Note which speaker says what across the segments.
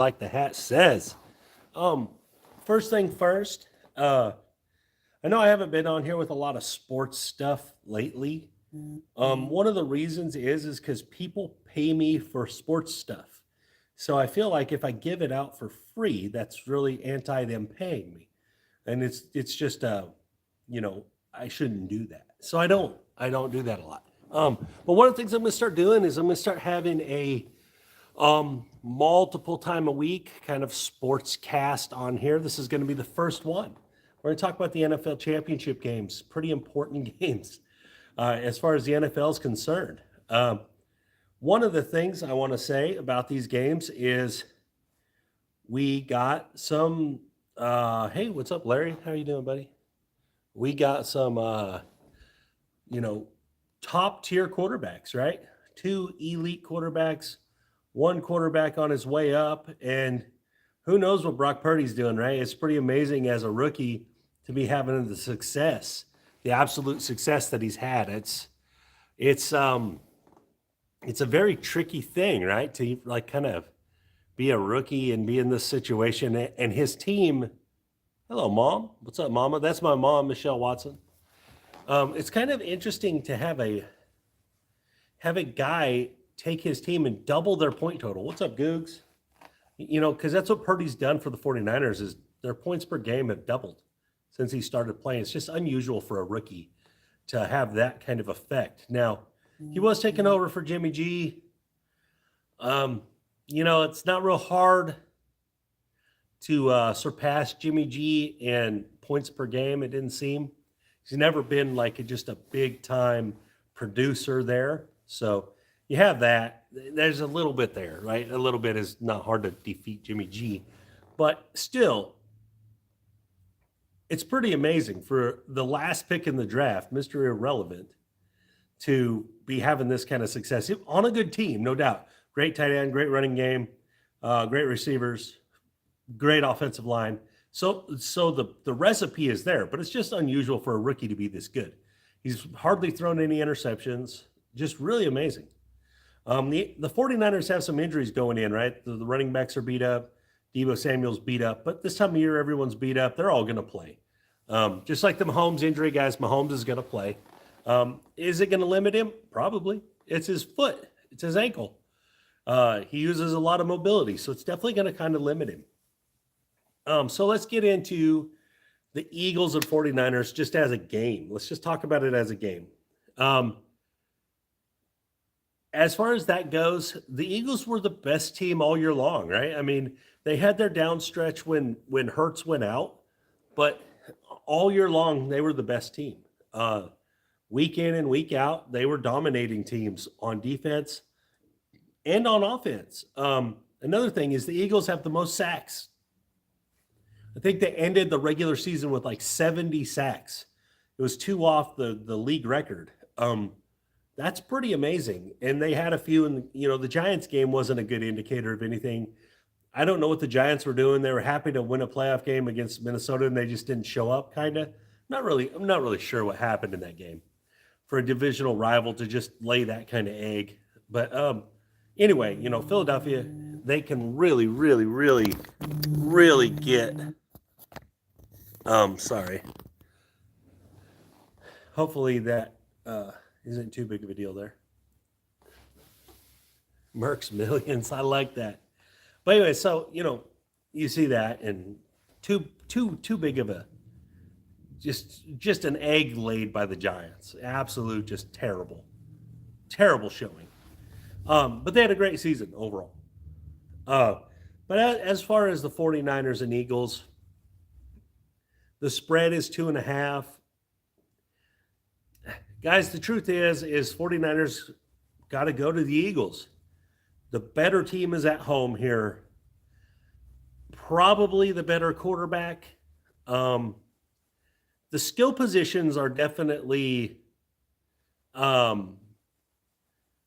Speaker 1: like the hat says. Um, First thing first, I know I haven't been on here with a lot of sports stuff lately. One of the reasons is because people pay me for sports stuff. So I feel like if I give it out for free, that's really anti them paying me. And it's just I shouldn't do that. So I don't do that a lot. But one of the things I'm gonna start doing is I'm gonna start having a multiple time a week kind of sports cast on here. This is going to be the first one. We're going to talk about the NFL championship games, pretty important games as far as the NFL is concerned. One of the things I want to say about these games is we got some. Hey, what's up, Larry? How you doing, buddy? We got some, you know, top tier quarterbacks, right? Two elite quarterbacks, one quarterback on his way up, and who knows what Brock Purdy's doing, right? It's pretty amazing as a rookie to be having the success, the absolute success that he's had. It's it's a very tricky thing, right? To like kind of be a rookie and be in this situation and his team. Hello, mom. What's up, mama? That's my mom, Michelle Watson. It's kind of interesting to have a guy take his team and double their point total. What's up, Googs? Because that's what Purdy's done for the 49ers is their points per game have doubled since he started playing. It's just unusual for a rookie to have that kind of effect. Now, he was taking over for Jimmy G. It's not real hard to surpass Jimmy G in points per game, it didn't seem. He's never been like just a big time producer there. So you have that. There's a little bit there, right? A little bit is not hard to defeat Jimmy G. But still, it's pretty amazing for the last pick in the draft, Mr. Irrelevant, to be having this kind of success on a good team, no doubt. Great tight end, great running game, great receivers, great offensive line. So the recipe is there, but it's just unusual for a rookie to be this good. He's hardly thrown any interceptions, just really amazing. The 49ers have some injuries going in, right? The running backs are beat up. Deebo Samuel's beat up. But this time of year, everyone's beat up. They're all going to play. Just like the Mahomes injury, guys, Mahomes is going to play. Is it going to limit him? Probably. It's his foot. It's his ankle. He uses a lot of mobility, so it's definitely going to kind of limit him. So let's get into the Eagles and 49ers just as a game. Let's just talk about it as a game. As far as that goes, the Eagles were the best team all year long, right? I mean, they had their down stretch when Hurts went out, but all year long they were the best team. Week in and week out, they were dominating teams on defense and on offense. Another thing is the Eagles have the most sacks. I think they ended the regular season with like 70 sacks. It was two off the league record. That's pretty amazing. And they had a few, and the Giants game wasn't a good indicator of anything. I don't know what the Giants were doing. They were happy to win a playoff game against Minnesota, and they just didn't show up. I'm not really sure what happened in that game for a divisional rival to just lay that kind of egg. But anyway, Philadelphia, they can really, really, really, really get. Sorry. Hopefully that isn't too big of a deal there. Merck's Millions. I like that. But anyway, so you see that, and too big of a just an egg laid by the Giants. Absolute, just terrible showing. But they had a great season overall. But as far as the 49ers and Eagles, the spread is 2.5. Guys, the truth is 49ers got to go to the Eagles. The better team is at home here. Probably the better quarterback. The skill positions are definitely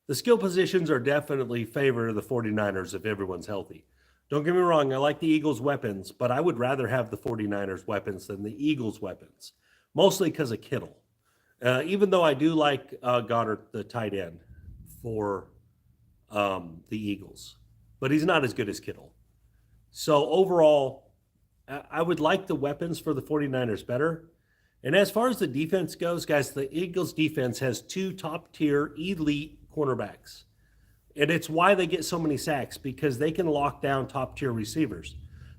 Speaker 1: favor of the 49ers if everyone's healthy. Don't get me wrong, I like the Eagles' weapons, but I would rather have the 49ers' weapons than the Eagles' weapons, mostly because of Kittle. Even though I do like Goddard, the tight end, for the Eagles. But he's not as good as Kittle. So overall, I would like the weapons for the 49ers better. And as far as the defense goes, guys, the Eagles defense has two top tier elite cornerbacks. And it's why they get so many sacks, because they can lock down top tier receivers.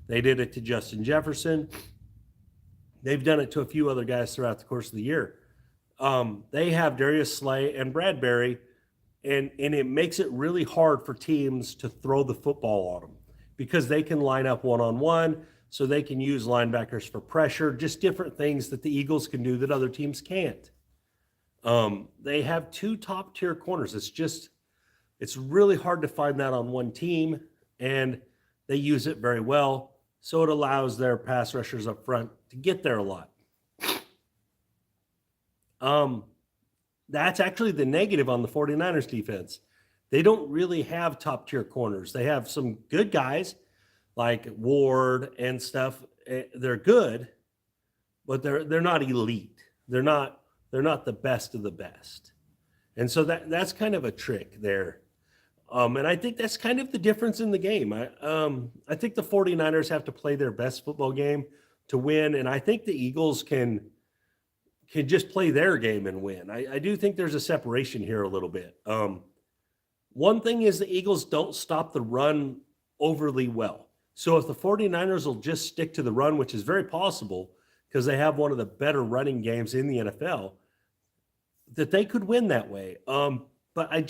Speaker 1: They did it to Justin Jefferson. They've done it to a few other guys throughout the course of the year. They have Darius Slay and Bradbury, and it makes it really hard for teams to throw the football on them because they can line up one-on-one, so they can use linebackers for pressure, just different things that the Eagles can do that other teams can't. They have two top-tier corners. It's really hard to find that on one team, and they use it very well. So it allows their pass rushers up front to get there a lot. That's actually the negative on the 49ers defense. They don't really have top tier corners. They have some good guys like Ward and stuff. They're good, but they're not elite. They're not the best of the best. And so that's kind of a trick there. And I think that's kind of the difference in the game. I think the 49ers have to play their best football game to win, and I think the Eagles can just play their game and win. I do think there's a separation here a little bit. One thing is the Eagles don't stop the run overly well. So if the 49ers will just stick to the run, which is very possible because they have one of the better running games in the NFL, that they could win that way. But I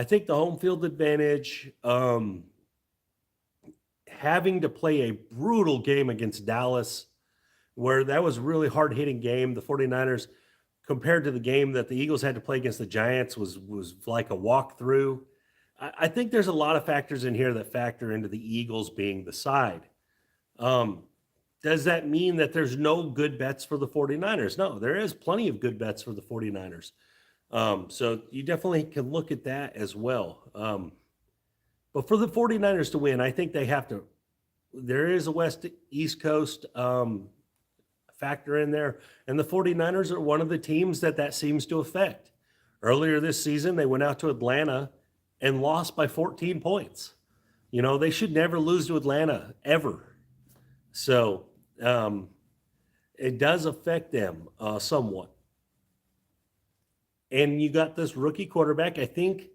Speaker 1: think the home field advantage, having to play a brutal game against Dallas, where that was a really hard-hitting game. The 49ers, compared to the game that the Eagles had to play against the Giants, was like a walkthrough. I think there's a lot of factors in here that factor into the Eagles being the side. Does that mean that there's no good bets for the 49ers? No, there is plenty of good bets for the 49ers. So you definitely can look at that as well. But for the 49ers to win, I think they have to. There is a East Coast factor in there, and the 49ers are one of the teams that seems to affect. Earlier this season, they went out to Atlanta and lost by 14 points. You know, they should never lose to Atlanta ever. So it does affect them somewhat. And you got this rookie quarterback. I think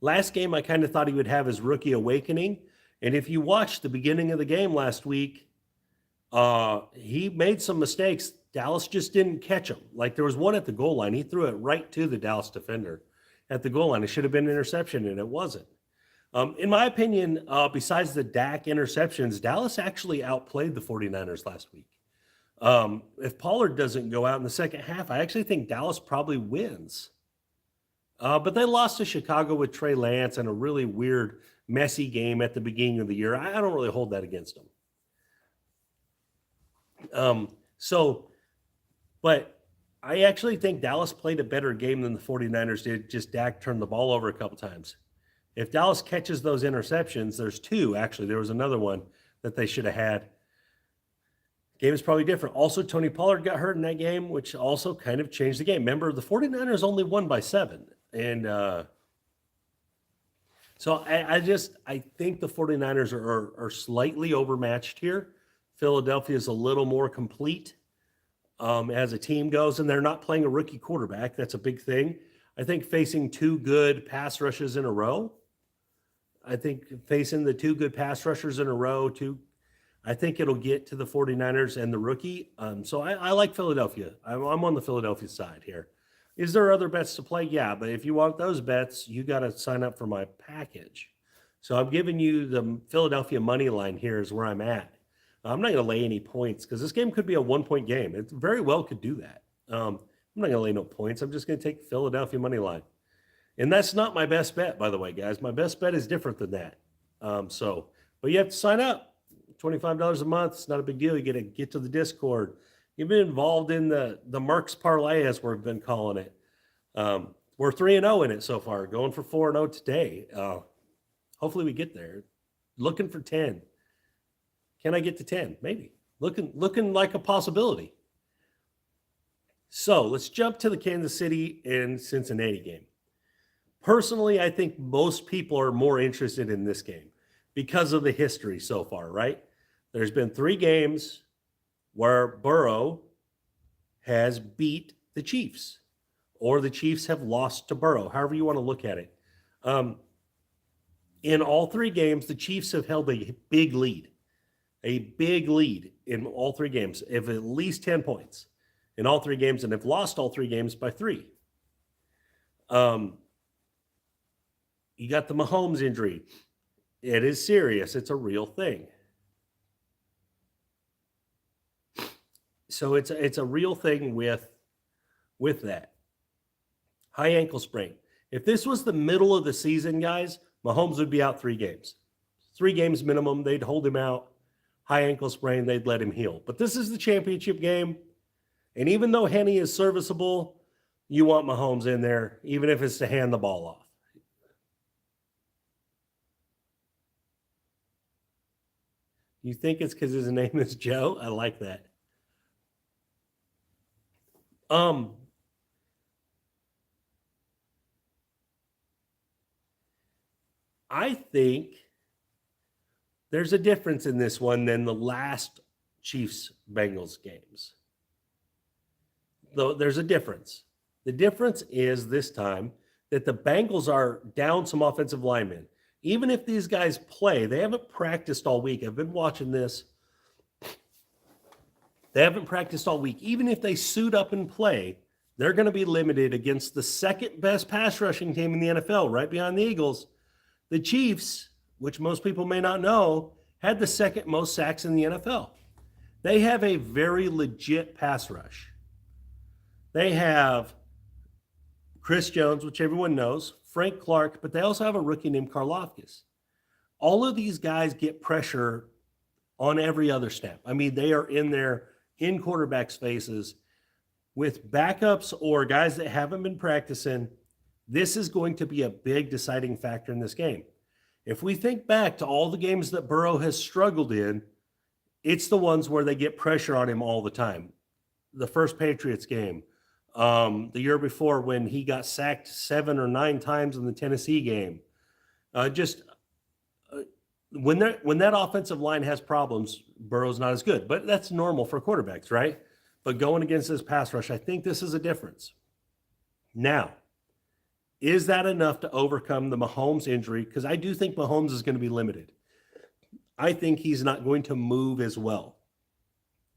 Speaker 1: last game I kind of thought he would have his rookie awakening. And if you watched the beginning of the game last week, he made some mistakes. Dallas just didn't catch him. Like there was one at the goal line. He threw it right to the Dallas defender at the goal line. It should have been an interception, and it wasn't. In my opinion, besides the Dak interceptions, Dallas actually outplayed the 49ers last week. If Pollard doesn't go out in the second half, I actually think Dallas probably wins. But they lost to Chicago with Trey Lance and a really weird, messy game at the beginning of the year. I don't really hold that against them. But I actually think Dallas played a better game than the 49ers did. Just Dak turned the ball over a couple times. If Dallas catches those interceptions, there's two, actually. There was another one that they should have had. Game is probably different. Also, Tony Pollard got hurt in that game, which also kind of changed the game. Remember, the 49ers only won by 7. And so I think the 49ers are slightly overmatched here. Philadelphia is a little more complete as a team goes, and they're not playing a rookie quarterback. That's a big thing. I think facing two good pass rushes in a row, I think I think it'll get to the 49ers and the rookie. So I like Philadelphia. I'm on the Philadelphia side here. Is there other bets to play? Yeah, but if you want those bets, you got to sign up for my package. So I'm giving you the Philadelphia money line here is where I'm at. I'm not going to lay any points because this game could be a 1-point game. It very well could do that. I'm not going to lay no points. I'm just going to take Philadelphia money line. And that's not my best bet, by the way, guys. My best bet is different than that. But you have to sign up. $25 a month. It's not a big deal. You get to the Discord. You've been involved in the Marks Parlay, as we've been calling it. We're 3-0 in it so far, going for 4-0 today. Hopefully we get there. Looking for 10. Can I get to 10? Maybe. Looking like a possibility. So let's jump to the Kansas City and Cincinnati game. Personally, I think most people are more interested in this game because of the history so far, right? There's been 3 games where Burrow has beat the Chiefs, or the Chiefs have lost to Burrow, however you want to look at it. In all 3 games, the Chiefs have held a big lead in all 3 games of at least 10 points in all 3 games, and have lost all 3 games by 3. You got the Mahomes injury. It is serious. It's a real thing. So it's a real thing with that. High ankle sprain. If this was the middle of the season, guys, Mahomes would be out 3 games. 3 games minimum. They'd hold him out. High ankle sprain, they'd let him heal. But this is the championship game. And even though Henne is serviceable, you want Mahomes in there, even if it's to hand the ball off. You think it's because his name is Joe? I like that. I think there's a difference in this one than the last Chiefs-Bengals games. Though there's a difference. The difference is this time that the Bengals are down some offensive linemen. Even if these guys play, they haven't practiced all week. I've been watching this. They haven't practiced all week. Even if they suit up and play, they're going to be limited against the second best pass rushing team in the NFL, right behind the Eagles. The Chiefs, which most people may not know, had the second most sacks in the NFL. They have a very legit pass rush. They have Chris Jones, which everyone knows, Frank Clark, but they also have a rookie named Karlaftis. All of these guys get pressure on every other snap. I mean, they are in there in quarterbacks' faces with backups or guys that haven't been practicing. This is going to be a big deciding factor in this game. If we think back to all the games that Burrow has struggled in, it's the ones where they get pressure on him all the time. The first Patriots game, the year before when he got sacked 7 or 9 times in the Tennessee game. When that offensive line has problems, Burrow's not as good. But that's normal for quarterbacks, right? But going against this pass rush, I think this is a difference. Now, is that enough to overcome the Mahomes injury? Because I do think Mahomes is going to be limited. I think he's not going to move as well.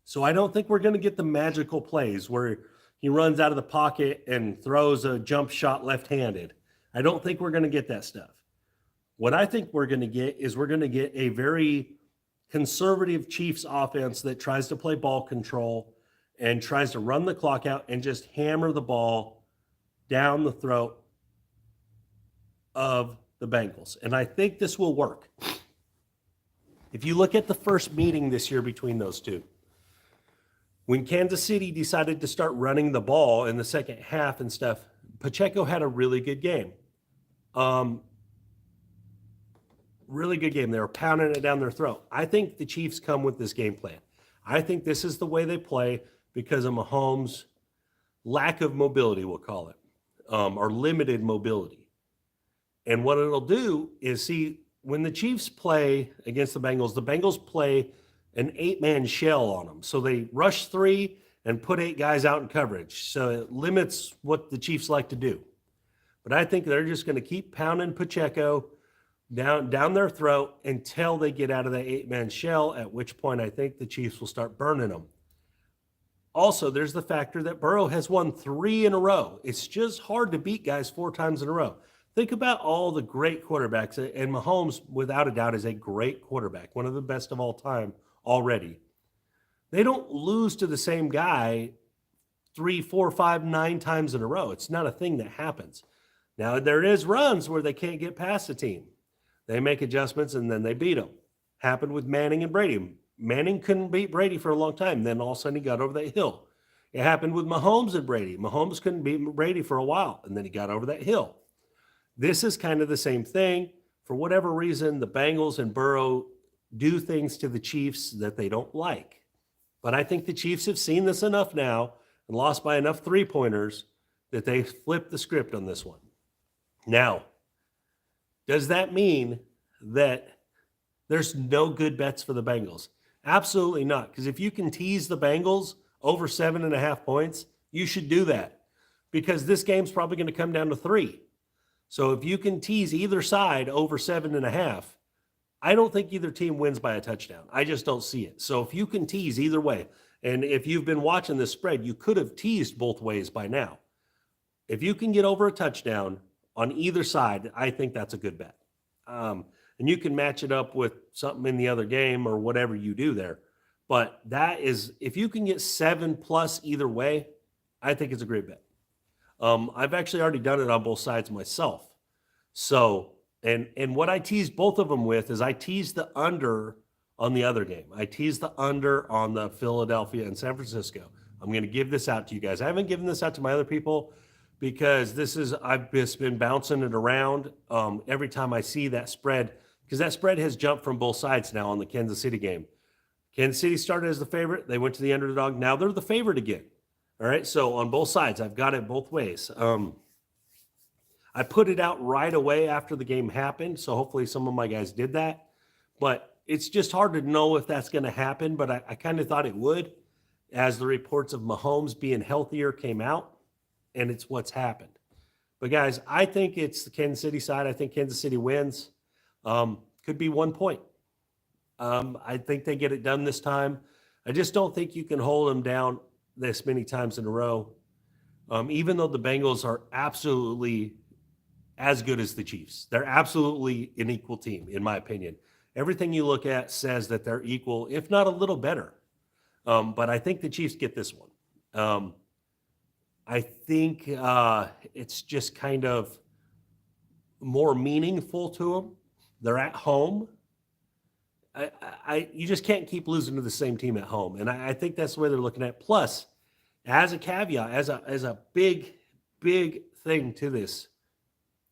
Speaker 1: So I don't think we're going to get the magical plays where he runs out of the pocket and throws a jump shot left-handed. I don't think we're going to get that stuff. What I think we're going to get is we're going to get a very conservative Chiefs offense that tries to play ball control and tries to run the clock out and just hammer the ball down the throat of the Bengals. And I think this will work. If you look at the first meeting this year between those two, when Kansas City decided to start running the ball in the second half and stuff, Pacheco had a really good game. Really good game. They were pounding it down their throat. I think the Chiefs come with this game plan. I think this is the way they play because of Mahomes' lack of mobility, we'll call it, or limited mobility. And what it'll do is, see, when the Chiefs play against the Bengals play an 8-man shell on them. So they rush 3 and put 8 guys out in coverage. So it limits what the Chiefs like to do. But I think they're just going to keep pounding Pacheco down their throat until they get out of that 8-man shell, at which point I think the Chiefs will start burning them. Also, there's the factor that Burrow has won 3 in a row. It's just hard to beat guys 4 times in a row. Think about all the great quarterbacks, and Mahomes, without a doubt, is a great quarterback, one of the best of all time already. They don't lose to the same guy 3, 4, 5, 9 times in a row. It's not a thing that happens. Now, there is runs where they can't get past the team. They make adjustments, and then they beat them. Happened with Manning and Brady. Manning couldn't beat Brady for a long time. Then all of a sudden he got over that hill. It happened with Mahomes and Brady. Mahomes couldn't beat Brady for a while, and then he got over that hill. This is kind of the same thing. For whatever reason, the Bengals and Burrow do things to the Chiefs that they don't like. But I think the Chiefs have seen this enough now and lost by enough 3-pointers that they flipped the script on this one. Now, does that mean that There's no good bets for the Bengals. Absolutely not. Because if you can tease the Bengals over 7.5 points, you should do that. Because this game's probably going to come down to 3. So if you can tease either side over 7.5, I don't think either team wins by a touchdown. I just don't see it. So if you can tease either way, and if you've been watching this spread, you could have teased both ways by now. If you can get over a touchdown on either side, I think that's a good bet. And you can match it up with something in the other game or whatever you do there. But that is, if you can get 7+ either way, I think it's a great bet. I've actually already done it on both sides myself. So, and what I teased both of them with is I teased the under on the other game. I teased the under on the Philadelphia and San Francisco. I'm going to give this out to you guys. I haven't given this out to my other people because I've just been bouncing it around every time I see that spread, because that spread has jumped from both sides now on the Kansas City game. Kansas City started as the favorite. They went to the underdog. Now they're the favorite again. All right. So on both sides, I've got it both ways. I put it out right away after the game happened. So hopefully some of my guys did that. But it's just hard to know if that's going to happen. But I kind of thought it would, as the reports of Mahomes being healthier came out. And it's what's happened. But guys, I think it's the Kansas City side. I think Kansas City wins. Could be 1 point. I think they get it done this time. I just don't think you can hold them down this many times in a row. Even though the Bengals are absolutely as good as the Chiefs. They're absolutely an equal team, in my opinion. Everything you look at says that they're equal, if not a little better. But I think the Chiefs get this one. I think it's just kind of more meaningful to them. They're at home. You just can't keep losing to the same team at home, and I think that's the way they're looking at it. Plus, as a caveat, as a big thing to this,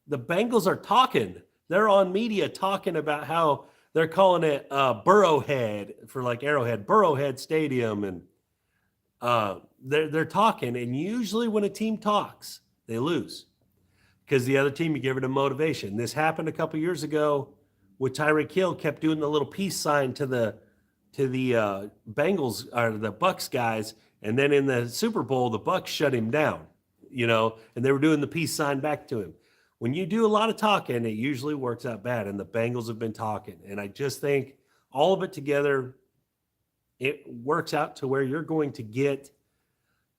Speaker 1: the Bengals are talking. They're on media talking about how they're calling it Burrowhead for like Arrowhead, Burrowhead Stadium, and they're talking. And usually when a team talks, they lose because the other team, you give it a motivation. This happened a couple years ago with Tyreek Hill, kept doing the little peace sign to the Bengals or the Bucks guys, and then in the Super Bowl, the Bucks shut him down, and they were doing the peace sign back to him. When you do a lot of talking, it usually works out bad, and the Bengals have been talking. And I just think all of it together, it works out to where you're going to get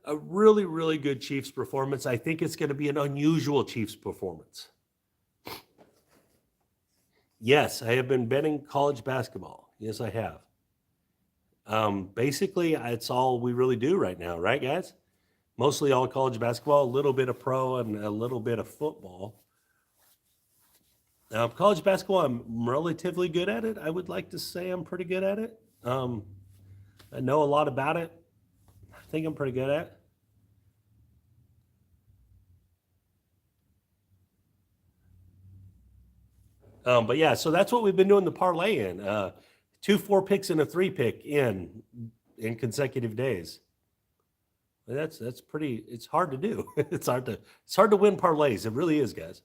Speaker 1: a really, really good Chiefs performance. I think it's going to be an unusual Chiefs performance. Yes, I have been betting college basketball. Yes, I have. Basically, it's all we really do right now, right, guys? Mostly all college basketball, a little bit of pro, and a little bit of football. College basketball, I'm relatively good at it. I would like to say I'm pretty good at it. I know a lot about it. I think I'm pretty good at it. But yeah, so that's what we've been doing the parlay in. 2 4 picks and a 3 pick in consecutive days. That's pretty. It's hard to do. It's hard to win parlays. It really is, guys.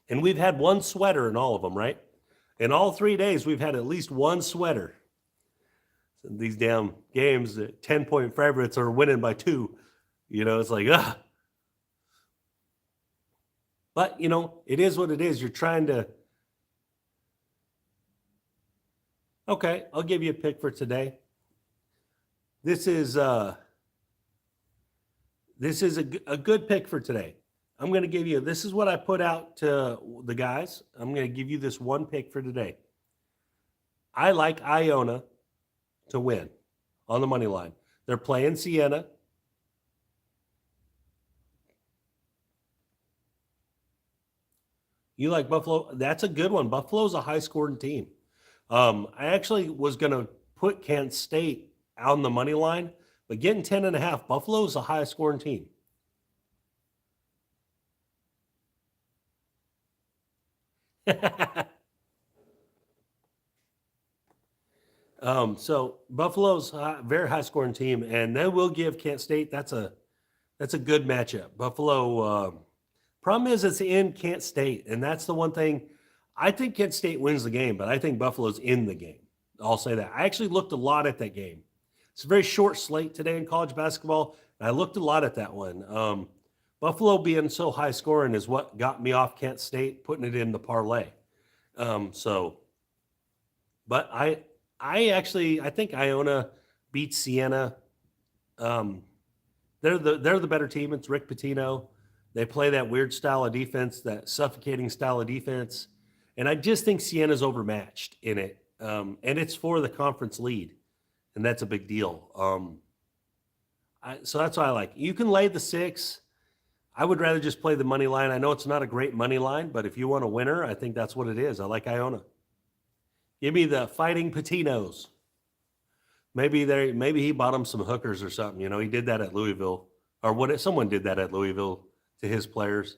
Speaker 1: And we've had one sweater in all of them, right? In all 3 days, we've had at least one sweater. So these damn games, 10-point favorites are winning by 2. It's like, ah. But, it is what it is. You're trying to. Okay, I'll give you a pick for today. This is a good pick for today. I'm going to give you, this is what I put out to the guys. I'm going to give you this one pick for today. I like Iona to win on the money line. They're playing Siena. You like Buffalo? That's a good one. Buffalo's a high-scoring team. I actually was going to put Kent State on the money line, but getting 10.5, Buffalo's a high-scoring team. So Buffalo's a very high-scoring team, and then we'll give Kent State. That's a good matchup. Buffalo. Problem is, it's in Kent State, and that's the one thing I think Kent State wins the game, but I think Buffalo's in the game. I'll say that. I actually looked a lot at that game. It's a very short slate today in college basketball, and I looked a lot at that one. Buffalo being so high scoring is what got me off Kent State, putting it in the parlay. But I think Iona beats Siena. They're the better team. It's Rick Pitino. They play that weird style of defense, that suffocating style of defense. And I just think Siena's overmatched in it. And it's for the conference lead. And that's a big deal. So that's why I like it. You can lay the 6. I would rather just play the money line. I know it's not a great money line, but if you want a winner, I think that's what it is. I like Iona. Give me the Fighting Patinos. Maybe he bought him some hookers or something. You know, he did that at Louisville. Or what? Someone did that at Louisville to his players.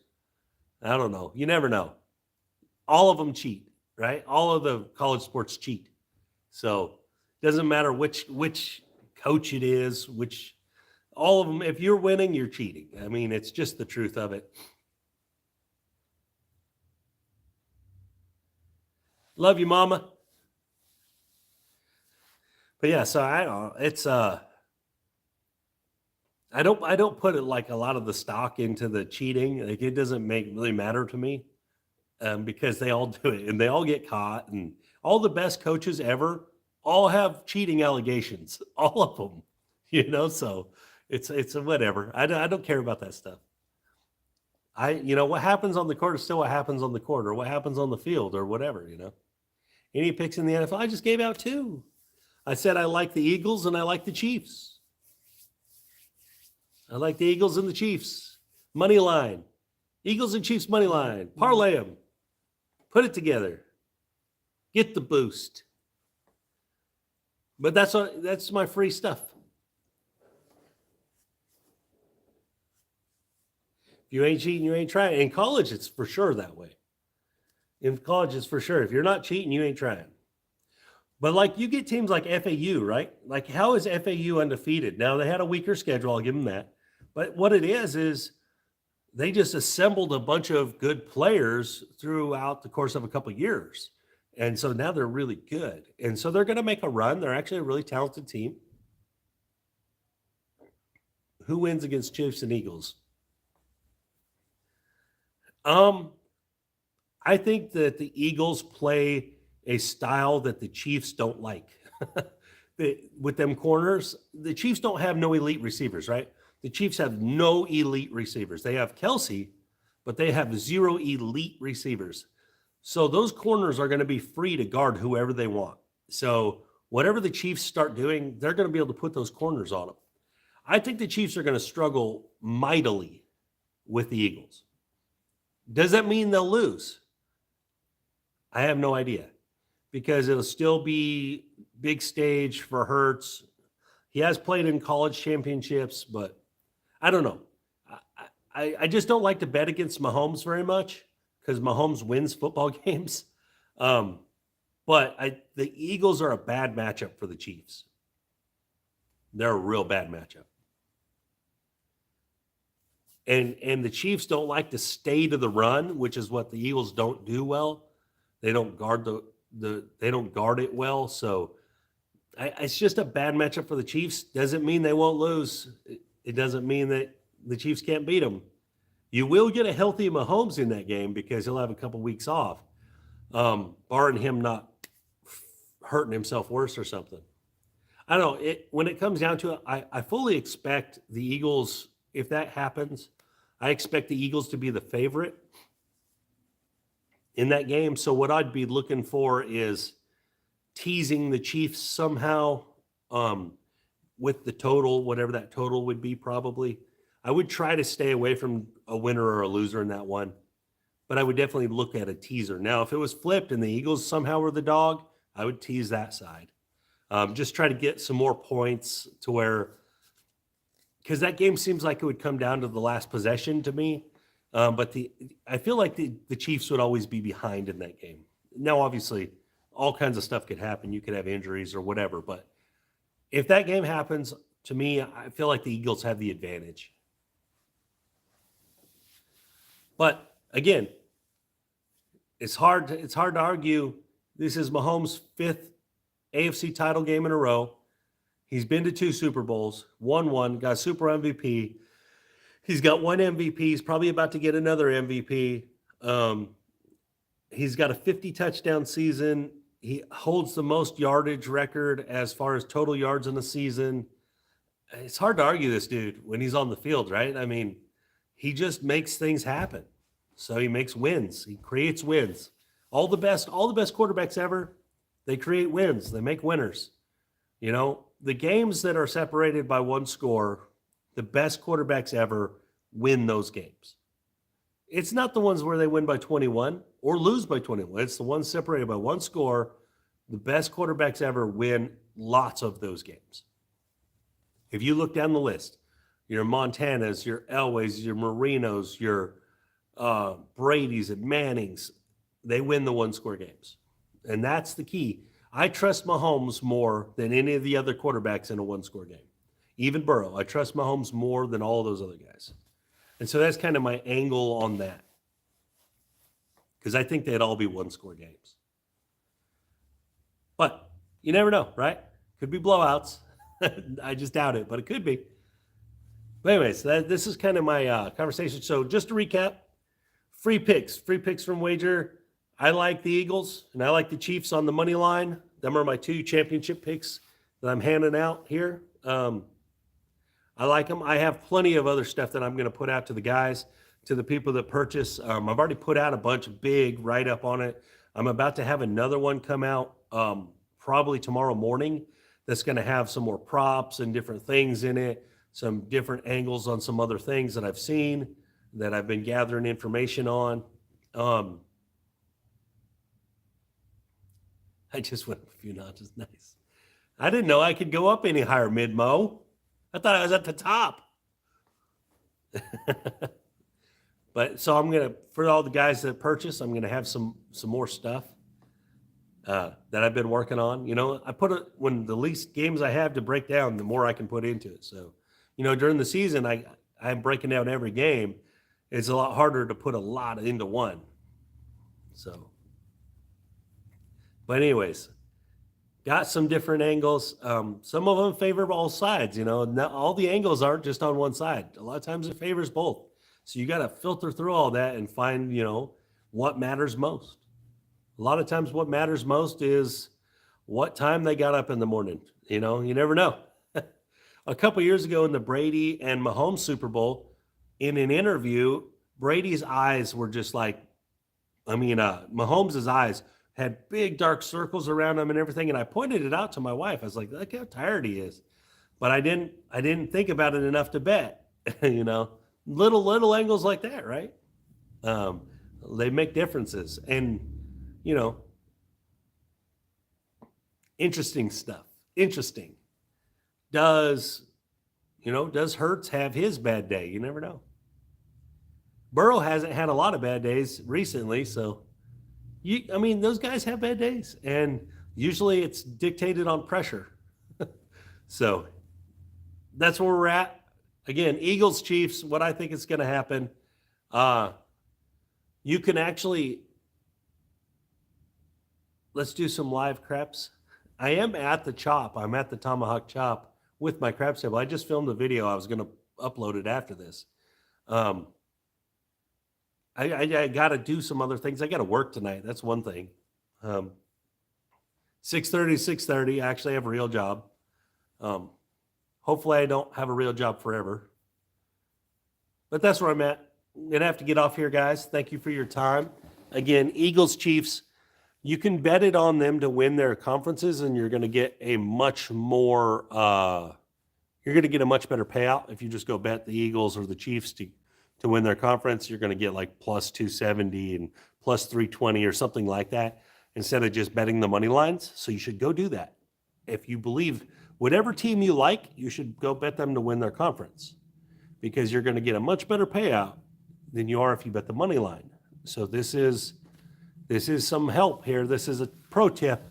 Speaker 1: I don't know. You never know. All of them cheat, right? All of the college sports cheat. So it doesn't matter which coach it is, all of them. If you're winning, you're cheating. I mean, it's just the truth of it. Love you, Mama. But yeah, so I don't know. It's I don't put it like a lot of the stock into the cheating. Like, it doesn't really matter to me, because they all do it and they all get caught, and all the best coaches ever all have cheating allegations, all of them, you know. So it's a whatever. I don't care about that stuff. What happens on the court is still what happens on the court, or what happens on the field, or whatever. Any picks in the NFL, I just gave out 2. I said I like the Eagles and I like the Chiefs. I like the Eagles and the Chiefs. Money line. Eagles and Chiefs money line. Parlay them. Put it together. Get the boost. But that's my free stuff. If you ain't cheating, you ain't trying. In college, it's for sure that way. In college, it's for sure. If you're not cheating, you ain't trying. But like, you get teams like FAU, right? Like, how is FAU undefeated? Now, they had a weaker schedule. I'll give them that. But what it is they just assembled a bunch of good players throughout the course of a couple of years. And so now they're really good. And so they're going to make a run. They're actually a really talented team. Who wins against Chiefs and Eagles? I think that the Eagles play a style that the Chiefs don't like. With them corners, the Chiefs don't have no elite receivers, right? The Chiefs have no elite receivers. They have Kelsey, but they have 0 elite receivers. So those corners are going to be free to guard whoever they want. So whatever the Chiefs start doing, they're going to be able to put those corners on them. I think the Chiefs are going to struggle mightily with the Eagles. Does that mean they'll lose? I have no idea, because it'll still be big stage for Hurts. He has played in college championships, but I don't know. I just don't like to bet against Mahomes very much, because Mahomes wins football games. But the Eagles are a bad matchup for the Chiefs. They're a real bad matchup. And the Chiefs don't like to stay to the run, which is what the Eagles don't do well. They don't guard they don't guard it well. So it's just a bad matchup for the Chiefs. Doesn't mean they won't lose. It doesn't mean that the Chiefs can't beat them. You will get a healthy Mahomes in that game, because he'll have a couple weeks off, barring him not hurting himself worse or something. I don't know. When it comes down to it, I fully expect the Eagles, if that happens, I expect the Eagles to be the favorite in that game. So what I'd be looking for is teasing the Chiefs somehow, with the total, whatever that total would be. Probably I would try to stay away from a winner or a loser in that one, but I would definitely look at a teaser. Now, if it was flipped and the Eagles somehow were the dog, I would tease that side. Just try to get some more points to where, because that game seems like it would come down to the last possession to me. But I feel like the Chiefs would always be behind in that game. Now, obviously, all kinds of stuff could happen. You could have injuries or whatever. But if that game happens, to me, I feel like the Eagles have the advantage. But again, it's hard to argue. This is Mahomes' fifth AFC title game in a row. He's been to 2 Super Bowls, won one, got Super MVP. He's got 1 MVP. He's probably about to get another MVP. He's got a 50 touchdown season. He holds the most yardage record as far as total yards in the season. It's hard to argue this dude when he's on the field, right? I mean, he just makes things happen. So he makes wins. He creates wins. All the best quarterbacks ever, they create wins. They make winners. You know, the games that are separated by 1 score, the best quarterbacks ever win those games. It's not the ones where they win by 21 or lose by 21. It's the ones separated by 1 score. The best quarterbacks ever win lots of those games. If you look down the list, your Montanas, your Elways, your Marinos, your Brady's and Mannings, they win the 1-score games. And that's the key. I trust Mahomes more than any of the other quarterbacks in a 1-score game. Even Burrow. I trust Mahomes more than all those other guys. And so that's kind of my angle on that. Because I think they'd all be 1-score games. But you never know, right? Could be blowouts. I just doubt it, but it could be. But anyways, this is kind of my conversation. So just to recap, free picks from Wager. I like the Eagles, and I like the Chiefs on the money line. Them are my 2 championship picks that I'm handing out here. I like them. I have plenty of other stuff that I'm going to put out to the guys, to the people that purchase. I've already put out a bunch of big write-up on it. I'm about to have another one come out probably tomorrow morning that's going to have some more props and different things in it, some different angles on some other things that I've seen, that I've been gathering information on. I just went a few notches. Nice. I didn't know I could go up any higher, Mid-Mo. I thought I was at the top. But so I'm going to, for all the guys that purchase, I'm going to have some more stuff that I've been working on. You know, when the least games I have to break down, the more I can put into it. So, you know, during the season, I'm breaking down every game. It's a lot harder to put a lot into one. So, but anyways, got some different angles. Some of them favor all sides, you know. Not all the angles aren't just on one side. A lot of times it favors both. So you got to filter through all that and find, you know, what matters most. A lot of times what matters most is what time they got up in the morning. You know, you never know. A couple years ago in the Brady and Mahomes Super Bowl, in an interview, Brady's eyes were just like, Mahomes' eyes had big dark circles around him and everything. And I pointed it out to my wife. I was like, look how tired he is. But I didn't think about it enough to bet, you know, little angles like that, right? They make differences. And, you know, interesting stuff. Interesting. Does Hurts have his bad day? You never know. Burrow hasn't had a lot of bad days recently, so those guys have bad days, and usually it's dictated on pressure. So that's where we're at. Again, Eagles, Chiefs, what I think is going to happen. You can actually, let's do some live craps. I am at the Chop. I'm at the Tomahawk Chop with my crab table. I just filmed a video. I was going to upload it after this. I got to do some other things. I got to work tonight. That's one thing. 6:30 to 6:30. I actually have a real job. Hopefully I don't have a real job forever. But that's where I'm at. I'm going to have to get off here, guys. Thank you for your time. Again, Eagles, Chiefs, you can bet it on them to win their conferences, and you're going to get a much more you're going to get a much better payout if you just go bet the Eagles or the Chiefs to win their conference. You're going to get like plus 270 and plus 320 or something like that instead of just betting the money lines. So you should go do that. If you believe whatever team you like, you should go bet them to win their conference, because you're going to get a much better payout than you are if you bet the money line. So this is some help here. This is a pro tip.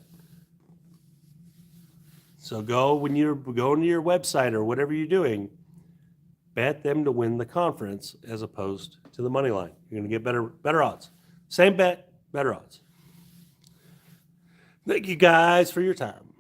Speaker 1: So go when you're going to your website or whatever you're doing, bet them to win the conference as opposed to the money line. You're going to get better odds. Same bet, Better odds. Thank you guys for your time.